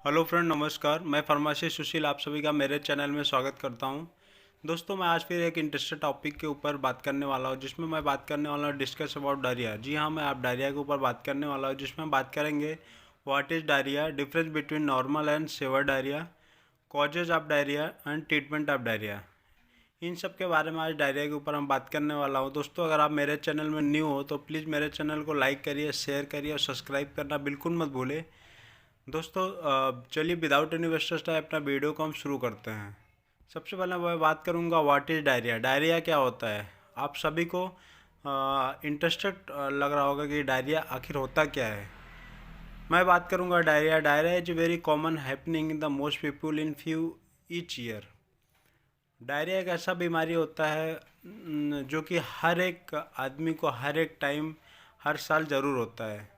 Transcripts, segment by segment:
Hello friend, नमस्कार। मैं pharmacist सुशील आप सभी का मेरे चैनल में स्वागत करता हूं। दोस्तों, मैं आज फिर एक इंटरेस्टेड टॉपिक के ऊपर बात करने वाला हूं, जिसमें मैं बात करने वाला हूं डिस्कस अबाउट डायरिया। जी हाँ, मैं आप डायरिया के ऊपर बात करने वाला हूं, जिसमें हम बात करेंगे what is diarrhoea, difference between normal and severe diarrhoea, causes of diarrhoea and treatment of diarrhoea. इन सब के बारे में आज डायरिया के ऊपर हम बात करने वाला हूँ। दोस्तों, अगर आप मेरे चैनल में न्यू हो तो प्लीज़ मेरे चैनल को लाइक करिए, शेयर करिए और सब्सक्राइब करना बिल्कुल मत भूलें। दोस्तों, चलिए विदाउट एनी वेस्टेज टाइम अपना वीडियो को हम शुरू करते हैं। सबसे पहले मैं बात करूंगा व्हाट इज़ डायरिया। डायरिया क्या होता है? आप सभी को इंटरेस्टेड लग रहा होगा कि डायरिया आखिर होता क्या है। मैं बात करूंगा diarrhoea. Diarrhoea is very common happening in the most people in few each year. Diarrhoea एक ऐसा बीमारी होता है जो कि हर एक आदमी को हर एक टाइम हर साल ज़रूर होता है।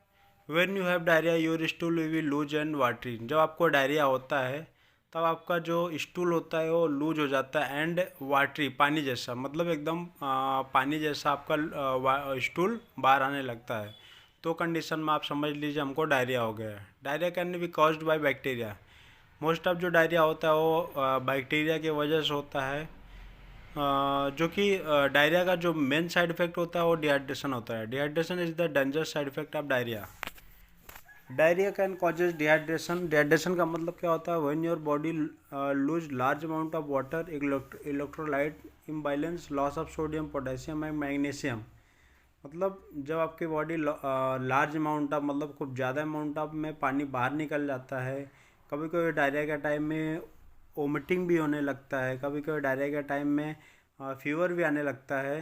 When you have diarrhoea your stool will lose and watery. जब आपको डायरिया होता है तब आपका जो स्टूल होता है वो लूज हो जाता है एंड वाटरी, पानी जैसा, मतलब एकदम पानी जैसा आपका स्टूल बाहर आने लगता है। तो कंडीशन में आप समझ लीजिए हमको डायरिया हो गया है। Diarrhoea can be caused by bacteria. Most of जो डायरिया होता है वो बैक्टीरिया की वजह से होता है। जो कि डायरिया का जो मेन साइड इफेक्ट होता है वो डिहाइड्रेशन होता है। Dehydration is the dangerous side effect of diarrhoea. Diarrhoea can causes dehydration. Dehydration का मतलब क्या होता है? When your body lose large amount of water, electrolyte imbalance, loss of sodium, potassium and magnesium. मतलब जब आपकी बॉडी लार्ज अमाउंट ऑफ, मतलब खूब ज़्यादा अमाउंट ऑफ में पानी बाहर निकल जाता है। कभी कभी डायरिया के टाइम में वोमिटिंग भी होने लगता है। कभी कभी डायरिया के टाइम में फीवर भी आने लगता है।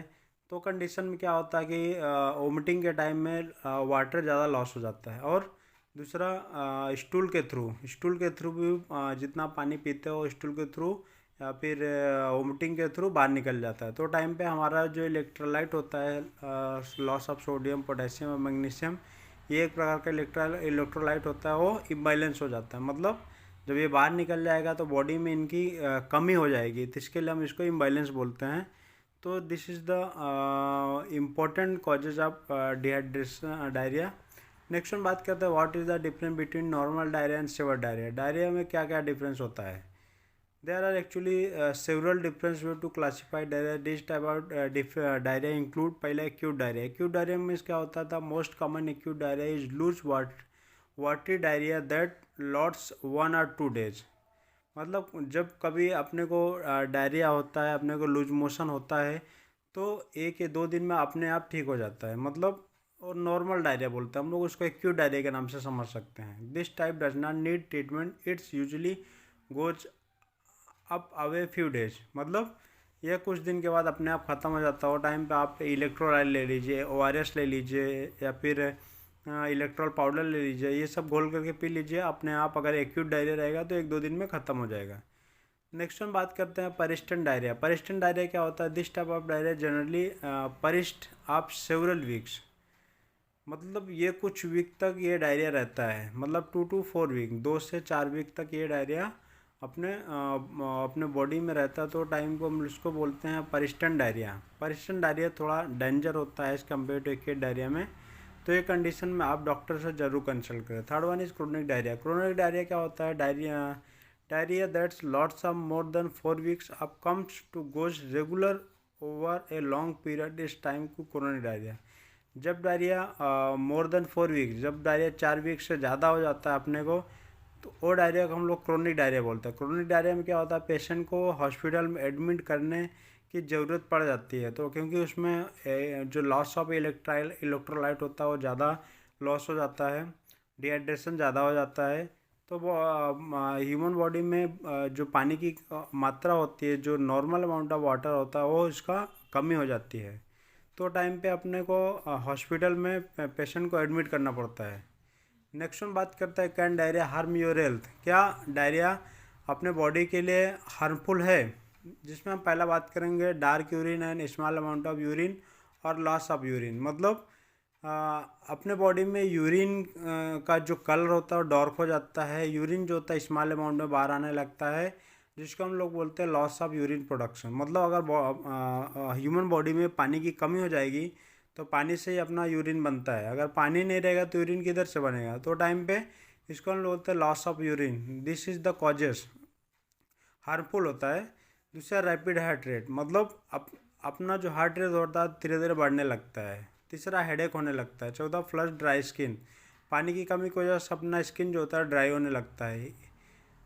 तो कंडीशन में क्या होता है कि वोमिटिंग के टाइम में वाटर ज़्यादा लॉस हो जाता है। और दूसरा, स्टूल के थ्रू भी जितना पानी पीते हो स्टूल के थ्रू या फिर वोमिटिंग के थ्रू बाहर निकल जाता है। तो टाइम पे हमारा जो इलेक्ट्रोलाइट होता है, लॉस ऑफ सोडियम, पोटेशियम और मैग्नीशियम, ये एक प्रकार का इलेक्ट्रोलाइट होता है, वो इम्बैलेंस हो जाता है। मतलब जब ये बाहर निकल जाएगा तो बॉडी में इनकी कमी हो जाएगी, तो इसके लिए हम इसको इम्बैलेंस बोलते हैं। तो this is the important causes of dehydration diarrhoea. Next हम बात करते हैं what is the difference between normal diarrhoea and severe diarrhoea. Diarrhoea में क्या क्या डिफरेंस होता है? There are actually several difference way to classify diarrhoea. This type of diarrhoea include, पहले एक्यूट डायरिया। एक्यूट डायरिया में क्या होता था? Most common acute diarrhoea is loose watery diarrhoea that lasts 1 or 2 days। मतलब जब कभी अपने को डायरिया होता है, अपने को लूज मोशन होता है, तो 1 या 2 दिन में अपने आप ठीक हो जाता है। मतलब और नॉर्मल डायरिया बोलते हैं हम लोग उसको, एक्यूट डायरिया के नाम से समझ सकते हैं। This type does not need treatment, it's usually goes up away few days. मतलब यह कुछ दिन के बाद अपने आप ख़त्म हो जाता है। वो टाइम पे आप इलेक्ट्रोलाइट ले लीजिए, ORS ले लीजिए, या फिर इलेक्ट्रॉल पाउडर ले लीजिए, ये सब घोल करके पी लीजिए। अपने आप अगर एक्यूट डायरिया रहेगा तो 1-2 दिन में ख़त्म हो जाएगा। नेक्स्ट हम बात करते हैं परिस्टेंट डायरिया। परिस्टेंट डायरिया क्या होता है? This type of diarrhoea generally persist of several weeks. मतलब ये कुछ वीक तक ये डायरिया रहता है, मतलब 2 to 4 वीक, 2 से 4 वीक तक ये डायरिया अपने बॉडी में रहता है। तो टाइम को हम इसको बोलते हैं परिस्टेंट डायरिया। परिस्टेंट डायरिया थोड़ा डेंजर होता है as compare to acute diarrhoea में। तो ये कंडीशन में आप डॉक्टर से ज़रूर कंसल्ट करें। Third one is chronic diarrhoea. Chronic diarrhoea क्या होता है? Diarrhoea that's lots of more than 4 weeks up comes to goes regular over a long period इस टाइम को क्रोनिक डायरिया। जब डायरिया मोर देन 4 वीक्स, जब diarrhoea 4 week से ज़्यादा हो जाता है अपने को, तो वो डायरिया को हम लोग क्रोनिक डायरिया बोलते हैं। क्रोनिक डायरिया में क्या होता है? पेशेंट को हॉस्पिटल में एडमिट करने की ज़रूरत पड़ जाती है। तो क्योंकि उसमें जो लॉस ऑफ इलेक्ट्रोलाइट होता है वो ज़्यादा लॉस हो जाता है, डिहाइड्रेशन ज़्यादा हो जाता है। तो वो ह्यूमन बॉडी में जो पानी की मात्रा होती है, जो नॉर्मल अमाउंट ऑफ वाटर होता है, वो इसका कमी हो जाती है। तो टाइम पे अपने को हॉस्पिटल में पेशेंट को एडमिट करना पड़ता है। नेक्स्ट हम बात करते हैं can diarrhoea harm your health. क्या डायरिया अपने बॉडी के लिए हार्मफुल है? जिसमें हम पहला बात करेंगे dark urine and small amount of urine और लॉस ऑफ यूरिन। मतलब अपने बॉडी में यूरिन का जो कलर होता है वो डार्क हो जाता है। यूरिन जो होता है स्मॉल अमाउंट में बाहर आने लगता है, जिसको हम लोग बोलते हैं लॉस ऑफ यूरिन प्रोडक्शन। मतलब अगर ह्यूमन बॉडी में पानी की कमी हो जाएगी तो पानी से ही अपना यूरिन बनता है। अगर पानी नहीं रहेगा तो यूरिन किधर से बनेगा? तो टाइम पे इसको हम लोग बोलते हैं loss of urine, this is the causes, harmful होता है। दूसरा रैपिड हार्ट रेट, मतलब अपना जो हार्ट रेट होता है धीरे धीरे बढ़ने लगता है। तीसरा हेडेक होने लगता है। चौथा फ्लश ड्राई स्किन, पानी की कमी की वजह से अपना स्किन जो होता है ड्राई होने लगता है।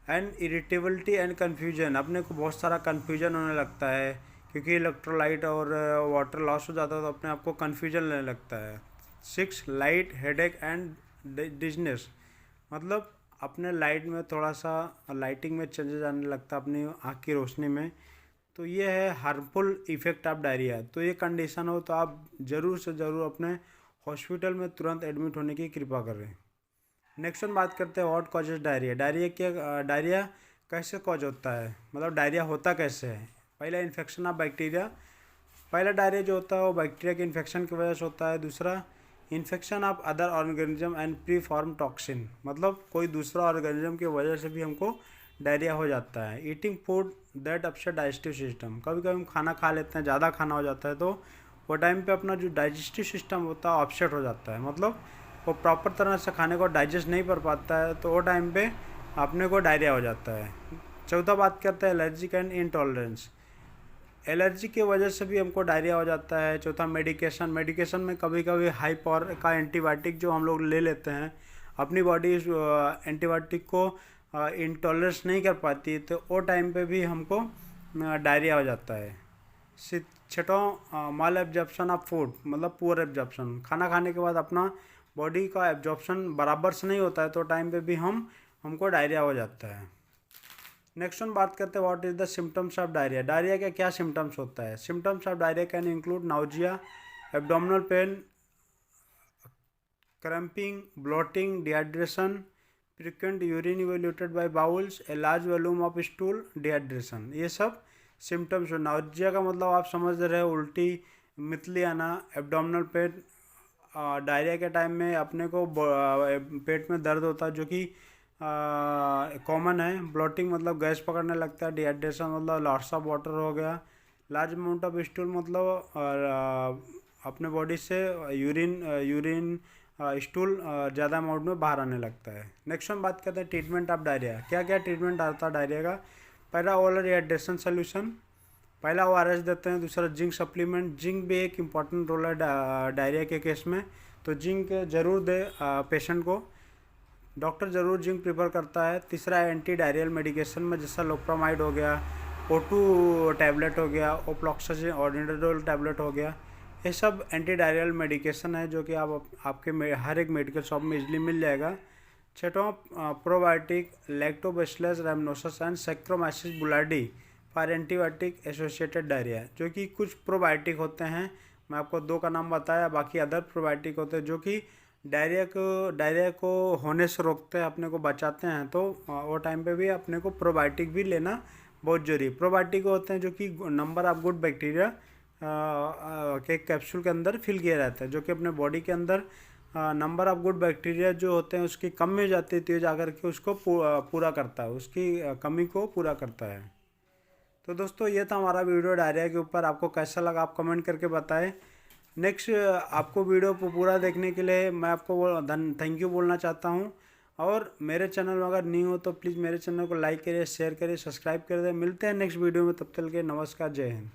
एंड इरिटेबिलिटी एंड कन्फ्यूजन, अपने को बहुत सारा कन्फ्यूजन होने लगता है क्योंकि इलेक्ट्रोलाइट और वाटर लॉस हो जाता है तो अपने आप को कन्फ्यूजन लेने लगता है। 6 लाइट हेडेक एंड डिजनेस, मतलब अपने लाइट में थोड़ा सा लाइटिंग में चेंजेस आने लगता है अपनी आँख की रोशनी में। तो ये है हार्मफुल इफ़ेक्ट ऑफ डायरिया। तो ये कंडीशन हो तो आप ज़रूर से ज़रूर अपने हॉस्पिटल में तुरंत एडमिट होने की कृपा करें। नेक्स्ट हम बात करते हैं व्हाट कॉजेज डायरिया। डायरिया कैसे कॉज होता है, मतलब डायरिया होता कैसे है। पहला इन्फेक्शन ऑफ बैक्टीरिया, पहला डायरिया जो होता है वो बैक्टीरिया के इन्फेक्शन की वजह से होता है। दूसरा infection of other organism and pre form toxin, मतलब कोई दूसरा ऑर्गेनिज्म की वजह से भी हमको डायरिया हो जाता है। Eating food that upset digestive system, कभी कभी हम खाना खा लेते हैं, ज़्यादा खाना हो जाता है तो वो टाइम पे अपना जो डाइजेस्टिव सिस्टम होता है अपसेट हो जाता है, मतलब वो प्रॉपर तरह से खाने को डाइजेस्ट नहीं कर पाता है तो वो टाइम पे अपने को डायरिया हो जाता है। चौथा बात करते हैं एलर्जिक एंड इंटॉलरेंस, एलर्जी की वजह से भी हमको डायरिया हो जाता है। चौथा मेडिकेशन, मेडिकेशन में कभी कभी हाई पावर का एंटीबायोटिक जो हम लोग ले लेते हैं, अपनी बॉडी एंटीबायोटिक को इंटॉलरेंस नहीं कर पाती तो वो टाइम पे भी हमको डायरिया हो जाता है। छठों माल एब्जॉर्प्शन ऑफ फूड, मतलब पुअर एब्जॉर्प्शन, खाना खाने के बाद अपना बॉडी का एब्जॉर्प्शन बराबर से नहीं होता है तो टाइम पे भी हमको डायरिया हो जाता है। नेक्स्ट हम बात करते हैं what is the symptoms of diarrhoea. Diarrhoea का क्या सिम्टम्स होता है। Symptoms of diarrhoea can include nausea, abdominal pain, cramping, bloating, dehydration, frequent urine evaluated by bowels, a large volume of stool, dehydration, ये सब सिम्टम्स हो। Nausea का मतलब आप समझ रहे हो उल्टी, मितली आना, एब्डोमिनल पेन, डायरिया के टाइम में अपने को पेट में दर्द होता है जो कि कॉमन है। ब्लोटिंग मतलब गैस पकड़ने लगता है। डिहाइड्रेशन मतलब लॉस ऑफ वाटर हो गया। लार्ज अमाउंट ऑफ स्टूल मतलब अपने बॉडी से यूरिन स्टूल ज़्यादा अमाउंट में बाहर आने लगता है। नेक्स्ट हम बात करते हैं ट्रीटमेंट ऑफ डायरिया। क्या क्या ट्रीटमेंट आता है डायरिया का। पहला ओरल रिहाइड्रेशन सोल्यूशन, पहला ORS देते हैं। दूसरा जिंक सप्लीमेंट, जिंक भी एक इम्पॉर्टेंट रोल है डायरिया के केस में, तो जिंक ज़रूर दे पेशेंट को, डॉक्टर ज़रूर जिंक प्रेफर करता है। तीसरा एंटी डायरियल मेडिकेशन में जैसा लोप्रामाइड हो गया, O2 टैबलेट हो गया, ओफ्लॉक्सासिन ऑर्डिनोल टैबलेट हो गया, ये सब एंटी डायरियल मेडिकेशन है जो कि आपके हर एक मेडिकल शॉप में इजीली मिल जाएगा। छठवां probiotic, Lactobacillus rhamnosus and Saccharomyces boulardii for antibiotic associated diarrhoea, जो कि कुछ प्रोबायोटिक होते हैं, मैं आपको 2 का नाम बताया, बाकी अदर प्रोबायोटिक होते हैं जो कि डायरिया को होने से रोकते हैं, अपने को बचाते हैं। तो वो टाइम पे भी अपने को प्रोबायोटिक भी लेना बहुत जरूरी। प्रोबायोटिक होते हैं जो कि नंबर ऑफ गुड बैक्टीरिया के कैप्सूल के अंदर फिल किया रहता है, जो कि अपने बॉडी के अंदर नंबर ऑफ गुड बैक्टीरिया जो होते हैं उसकी कमी हो जाती है तो ये जाकर के उसको पूरा करता है, उसकी कमी को पूरा करता है। तो दोस्तों ये था हमारा वीडियो डायरिया के ऊपर। आपको कैसा लगा आप कमेंट करके बताएं। नेक्स्ट आपको वीडियो को पूरा देखने के लिए मैं आपको थैंक यू बोलना चाहता हूं। और मेरे चैनल में अगर न्यू हो तो प्लीज़ मेरे चैनल को लाइक करिए, शेयर करिए, सब्सक्राइब कर दें। मिलते हैं नेक्स्ट वीडियो में, तब तक के नमस्कार, जय हिंद।